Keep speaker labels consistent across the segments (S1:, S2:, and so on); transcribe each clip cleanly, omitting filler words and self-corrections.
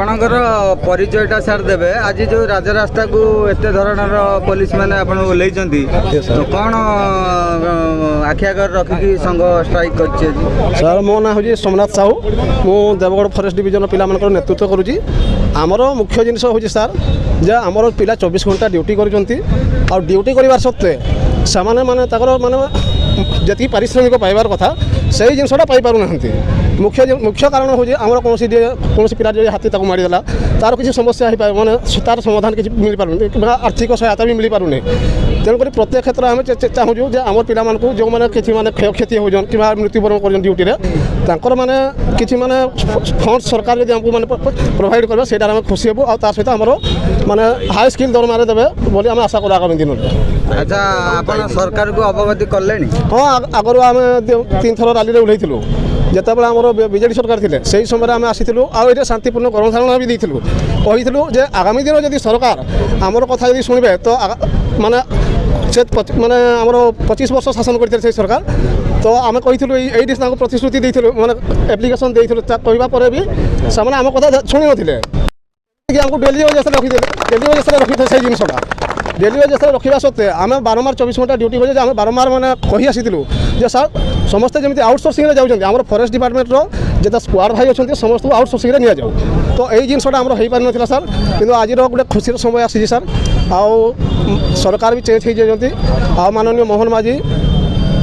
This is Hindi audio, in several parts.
S1: आपणकर परिचयटा सार देवे आज जो राजरास्ता को एत धरणर पुलिस मैंने आप कौन आखि आगे रखिकी संघ स्ट्राइक कर
S2: सर मो ना हूँ सोमनाथ साहू मु देवगढ़ फॉरेस्ट डिविजन पिला नेतृत्व करुँची आमर मुख्य जिनस हूँ सर जे आमर पिला 24 घंटा ड्यूटी कर ड्यूटी कर सत्वे से माने जी पारिश्रमिक पाइबार कथा से जिनसा पाई ना मुख्य कारण हूँ आम कौन पिला हाथी मारिदेला तार किसी समस्या माने तार समाधान किसी मिल पार आर्थिक सहायता भी मिल पारे तेणुक प्रत्येक क्षेत्र में चाहूँ आम पिला जो मैंने किसी माने क्षयक्षति हो कि मृत्युवरण कर ड्यूटी तांकर माने किसी माने फंड सरकार जब आमको माने प्रोवाइड कर से खुशी हूँ और सहित आमर माने हाई स्किल दरमारे देवे बोली आम आशा कर आगामी दिन में।
S1: अच्छा आप सरकार को अवगत कले
S2: हाँ आगर आम 3 थर रैली ओह्लू जितेबाला आमर बीजेडी सरकार थे से समय आम आसीलु आए शांतिपूर्ण गणधारणा भी देलु कही आगामी दिन जब सरकार आमर कथा जब शुणे तो माने से माने आमर 25 वर्ष शासन करते सरकार तो आम कही ये प्रतिश्रुति माने एप्लिकेशन देलु कहवा भी से आम कथा शुणी ना आमको डेली वेजेस रखी से जिनसा डेली वेजेस रखा सत्वे आम बारंबार 24 घंटा ड्यूटी हो आम बारंबार मैंने कही आसीलु जे सर समस्ते जमी आउटसोर्सिंग जाऊँच आम फॉरेस्ट डिपार्टमेंट जो स्क्वाड भाई अच्छा समस्त आउटसोर्सिंग नि जाऊ तो यही जिनसा आम हो पार ना सर कि आज गोटे खुशी समय आसी सर आउ सरकार भी चेंज हो जाती आ माननीय मोहन माझी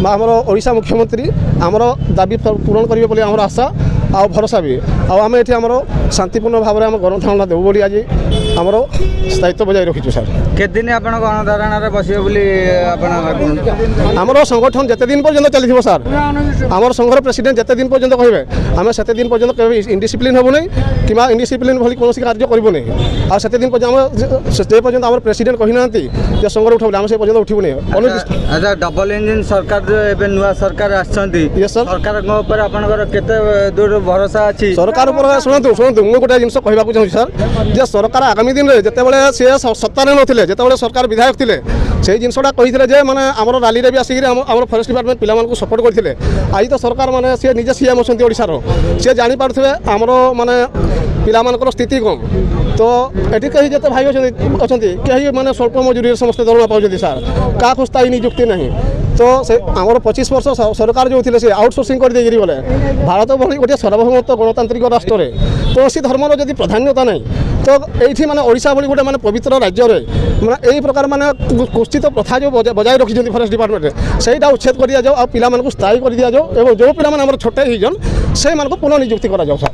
S2: आमर ओडिशा मुख्यमंत्री आमर दाबी पूरण करेंगे बोली आमर आशा आ भरोसा भी आम ये आमर शांतिपूर्ण भाव में गणधारणा देव बोली आज आमर स्थायित्व बजाय रखीचु सर
S1: केदिन आप गणधारणा बसवे बोली
S2: आमर संगठन जिते दिन पर्यंत चली सर आमर संघर प्रेसिडेंट जिते दिन पर्यंत कहे आम से दिन पर्यंत इनडिसिप्लिन हेबू नहीं कि इनडिसिप्लिन भली कौन कार्य करूँ नहीं आ से दिन पर्यंत आम प्रेसिडेंट कही ना संघर उठाऊ आम से पर्यंत उठू नहीं।
S1: अच्छा डबल इंजिन सरकार जो नुआ सरकार सरकार केते दूर भरोसा अच्छी सरकार
S2: शुणु शुणु मुझे गोटे जिन कहूँ चाहिए सर जे सरकार आगामी दिन में जितेबाला सी सत्तार नथिले जितेबाला सरकार विधायक थे से जिनसा कही माने आमर रैली भी आसिक आम फॉरेस्ट डिपार्टमेंट पिला सपोर्ट करते आज तो सरकार माने सी निजे सीएम अच्छा ओडिशार सी जापारे आमर माने पिला स्थिति कौन तो ये कहीं जिते भाई अच्छा कहीं माने स्वल्प मजूरी समस्त दरमा पाँच सर क्या स्थायी नियुक्ति नहीं तो से आमर 25 वर्ष सरकार जो थे आउटसोर्सिंग कर देगी बोले भारत भली गोटे सार्वभौमत्व गणतांत्रिक राष्ट्र में कौन धर्मर जदि प्राधान्यता नहीं तो ये माने ओडिशा भली गोटे माने पवित्र राज्य में माने यही प्रकार माने कुस्थित प्रथा जो बजाय रखी फॉरेस्ट डिपार्टमेंट से उच्छेद कर दिया जाओ आ पिला स्थायी कर दिया जाओ और जो पिला छोटे ही से पुनः नियुक्ति करा जाओ सर।